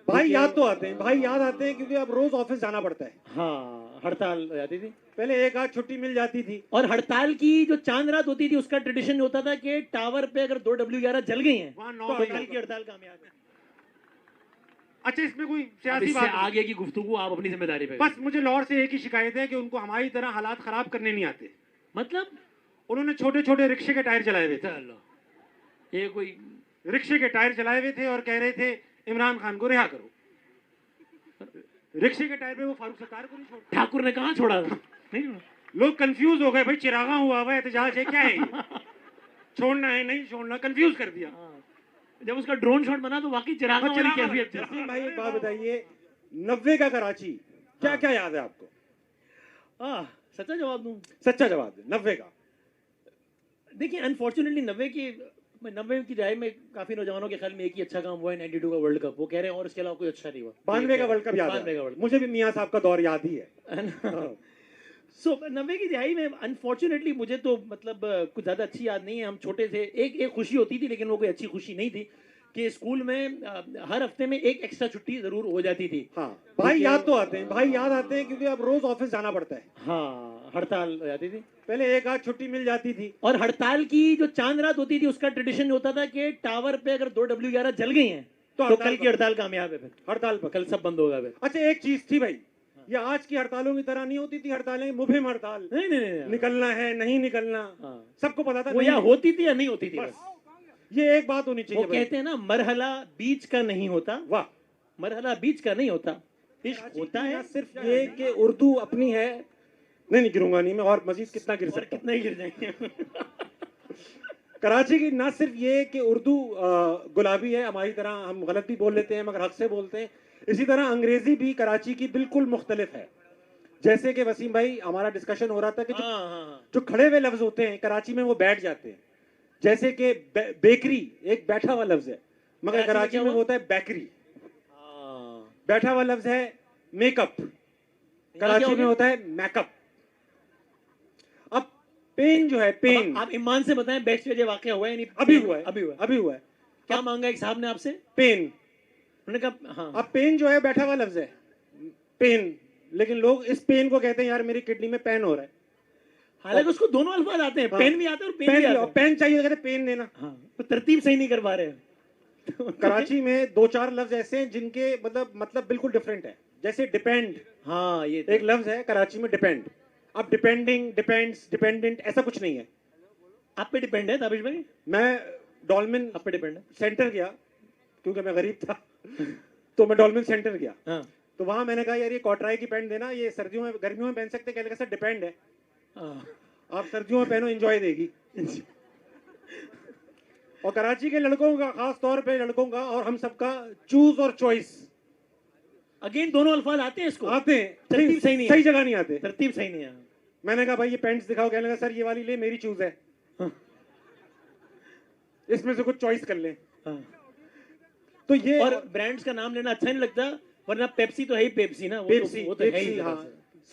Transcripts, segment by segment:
भाई याद तो आते हैं, भाई याद आते हैं क्योंकि अब रोज ऑफिस जाना पड़ता है। हाँ, हड़ताल हो जाती थी पहले एक आध छुट्टी मिल जाती थी। और हड़ताल की जो चांद रात होती थी उसका ट्रेडिशन होता था कि टावर पे अगर 2W11 जल गई हैं वहाँ तो 9 बजे कल की हड़ताल कामयाब है। अच्छा, इसमें कोई अब सियासी इससे बात नहीं। आगे की गुफ्तगू आप अपनी जिम्मेदारी पे बस मुझे लाहौर से एक ही शिकायत है कि उनको हमारी तरह हालात खराब करने नहीं आते। मतलब उन्होंने छोटे छोटे रिक्शे के टायर चलाए हुए थे। चलो, ये कोई रिक्शे के टायर चलाए हुए थे और कह रहे थे इमरान खान को रिहा करो। रिक्शे के टायर पे वो फारूक सत्तार को नहीं छोड़। ठाकुर ने कहा छोड़ा था नहीं, लोग कंफ्यूज हो गए, भाई चिरागा हुआ हुआ एहतजाज है, क्या है ये? छोड़ना है नहीं छोड़ना, कंफ्यूज कर दिया। हाँ। जब उसका ड्रोन शॉट बना तो वाकई चिरागा वाली कैफियत थी। जसीम भाई एक बात बताइए, 90 का कराची क्या हाँ। क्या याद है आपको? सच्चा जवाब दूं? सच्चा जवाब दे। 90 का देखिए, अनफॉर्चुनेटली 90 की दहाई में काफी नौजवानों के ख्याल में एक ही अच्छा काम हुआ है, 92 का वर्ल्ड कप। वो कह रहे हैं और इसके अलावा कोई अच्छा नहीं हुआ। 92 का वर्ल्ड कप याद 92 का है वर्ल्ड मुझे भी, मियां साहब का दौर याद ही है। कप। सो 90 की दिहाई में अनफॉर्चुनेटली मुझे तो मतलब कुछ ज़्यादा अच्छी याद नहीं है। हम छोटे थे, एक खुशी होती थी लेकिन वो कोई अच्छी खुशी नहीं थी कि स्कूल में हर हफ्ते में एक एक्स्ट्रा छुट्टी जरूर हो जाती थी। हाँ, भाई याद तो आते हैं, भाई याद आते हैं क्योंकि अब रोज ऑफिस जाना पड़ता है। हाँ, हड़ताल हो जाती थी पहले एक आध छुट्टी मिल जाती थी। और हड़ताल की जो चांद रात होती थी उसका ट्रेडिशन होता था कि टावर पे अगर 2W11 जल गई हैं तो कल की हड़ताल कामयाब है। फिर हड़ताल पर कल सब बंद होगा। फिर अच्छा एक चीज थी भाई, ये आज की हड़तालों की तरह नहीं होती थी हड़तालें, मुहिम हड़ताल, नहीं नहीं नहीं, निकलना है नहीं निकलना, हाँ। सबको पता था वो नहीं या होती थी या नहीं होती थी। बस बस ये एक बात होनी वो चाहिए भाई। कहते हैं ना, मरहला बीच का नहीं होता। वाह, मरहला बीच का नहीं होता, इश्क होता ना है। सिर्फ ये कि उर्दू अपनी है, नहीं गिरूंगा नहीं मैं, और मजीद कितना गिर और सकता हूं। कितने ही गिर जाएंगे। कराची की ना सिर्फ ये कि उर्दू गुलाबी है, हमारी तरह हम गलत भी बोल लेते हैं मगर हक से बोलते हैं, इसी तरह अंग्रेजी भी कराची की बिल्कुल मुख्तलिफ है। जैसे कि वसीम भाई हमारा डिस्कशन हो रहा था कि जो खड़े हुए लफ्ज होते हैं कराची में वो बैठ जाते हैं। जैसे कि बेकरी एक बैठा हुआ लफ्ज है मगर कराची में होता है बेकरी। बैठा हुआ लफ्ज है मेकअप, कराची में होता है मैकअप। अब पेन जो है, पेन आप ईमान से बताएं, बैक्स पे वाकया हुआ है नहीं? अभी हुआ है, अभी हुआ है। क्या मांगा एक साहब ने आपसे? पेन। उन्होंने कहा हाँ। अब पेन जो है बैठा हुआ लफ्ज है, पेन, लेकिन लोग इस पेन को कहते हैं यार मेरी किडनी में पेन हो रहा है। हालांकि उसको दोनों अल्फाज आते हैं, पेन भी आते हैं और पेन भी आते हैं। पेन चाहिए तो कहते पेन देना। हाँ, तो तरतीब सही नहीं कर पा रहे हैं। कराची में दो चार लफ्ज ऐसे हैं जिनके मतलब बिल्कुल डिफरेंट है। जैसे डिपेंड, हाँ ये एक लफ्ज है कराची में डिपेंड। अब डिपेंडिंग, डिपेंड्स, डिपेंडेंट ऐसा कुछ नहीं है। आप पे डिपेंड है ताबिश भाई? मैं डॉल्मिन आप पे डिपेंड है। सेंटर गया क्योंकि मैं गरीब था तो मैं डॉल्मिन सेंटर गया। हाँ। तो वहां मैंने कहा यार ये कॉटराई की पैंट देना, ये सर्दियों में गर्मियों में पहन सकते, कहने लगा सर डिपेंड है, आप सर्दियों में पहनो एंजॉय देगी। और कराची के लड़कों का, खास तौर पे लड़कों का और हम सबका चूज और चॉइस, अगेन दोनों अल्फाज आते हैं इसको, आते हैं, तरतीब सही नहीं है। सही जगह नहीं आते, तरतीब सही नहीं है। मैंने कहा भाई ये पैंट्स दिखाओ, कहने लगा सर ये वाली ले, मेरी चूज है, इसमें से कुछ चॉइस कर ले। तो ये और ब्रांड्स का नाम लेना अच्छा नहीं लगता, वरना पेप्सी तो है ही पेप्सी ना, पेप्सी, वो तो है ही। हाँ,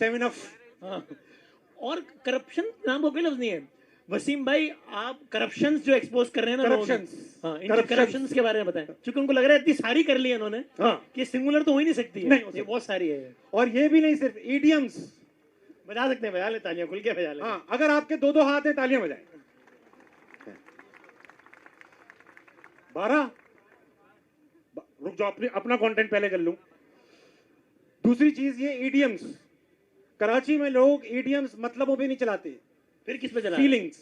7 अप। हाँ। और करप्शन नाम का कोई लफ्ज नहीं है। वसीम भाई, आप करप्शन जो एक्सपोज कर रहे हैं ना, करप्शन के बारे में बताएं, क्योंकि उनको लग रहा है इतनी सारी कर ली है उन्होंने, हाँ, कि सिंगुलर तो हो ही नहीं सकती है। नहीं, ये बहुत सारी है। और ये भी नहीं, सिर्फ इडियम्स बजा सकते हैं, बजा ले तालियां, खुल के बजा ले। हाँ, अगर आपके दो दो हाथ है तालियां बजाएं। 12 रुक जाओ, अपना कंटेंट पहले कर लूं। दूसरी चीज ये इडियम्स, कराची में लोग इडियम्स मतलबों पे नहीं चलाते, फिर किस पे चला? फीलिंग्स,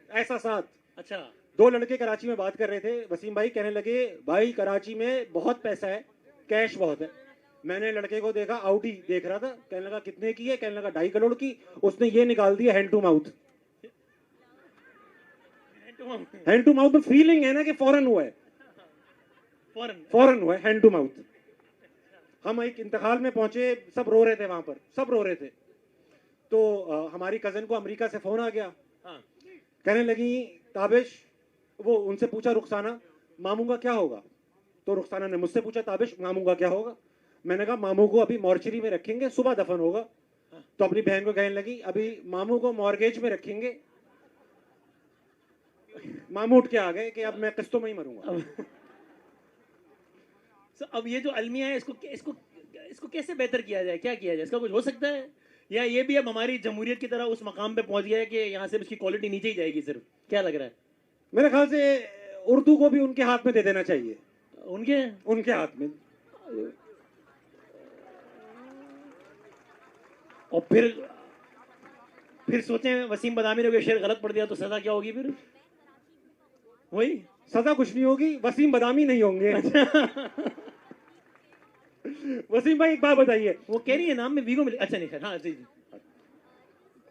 एहसासात। अच्छा, दो लड़के कराची में बात कर रहे थे, वसीम भाई कहने लगे भाई कराची में बहुत पैसा है, कैश बहुत है। मैंने लड़के को देखा, आउडी देख रहा था, कहने लगा कितने की है, कहने लगा 2.5 करोड़ की। उसने ये निकाल दिया hand to mouth. Hand to mouth में फीलिंग है ना कि फौरन हुआ है, फौरन हुआ है, हैंड टू माउथ। हम एक इंतकाल में पहुंचे, सब रो रहे थे वहां पर, सब रो रहे थे। तो हमारी कजन को अमेरिका से फोन आ गया। हाँ। कहने लगी ताबिश, वो उनसे पूछा रुखसाना मामू का क्या होगा, तो रुखसाना ने मुझसे पूछा ताबिश मामू का क्या होगा। मैंने कहा मामू को अभी मॉर्चरी में रखेंगे, सुबह दफन होगा। तो अपनी बहन को कहने लगी अभी मामू को मॉर्गेज में रखेंगे। मामू उठ के आ गए कि अब मैं किस्तों में ही मरूंगा। So, अब ये जो अलमिया है इसको इसको इसको कैसे बेहतर किया जाए, क्या किया जाए, इसका कुछ हो सकता है, या ये भी अब हमारी जमहूरियत की तरह उस मकाम पे पहुंच गया है कि यहाँ से इसकी क्वालिटी नीचे ही जाएगी सिर्फ, क्या लग रहा है? मेरे ख्याल से उर्दू को भी उनके हाथ में दे देना चाहिए, उनके उनके हाथ में। और फिर सोचें वसीम बदामी ने कोई शेर गलत पढ़ दिया तो सजा क्या होगी फिर? वही सजा कुछ नहीं होगी, वसीम बदामी नहीं होंगे। वसीम भाई एक बात बताइए, वो कह रही है नाम में वीगो मिले, अच्छा नहीं खैर, हाँ जी जी,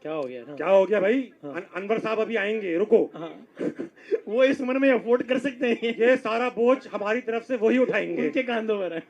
क्या हो गया? क्या हो गया भाई? हाँ। अनवर साहब अभी आएंगे, रुको। हाँ वो इस उम्र में अफोर्ड कर सकते हैं, ये सारा बोझ हमारी तरफ से वही उठाएंगे। उनके कांधों पर है।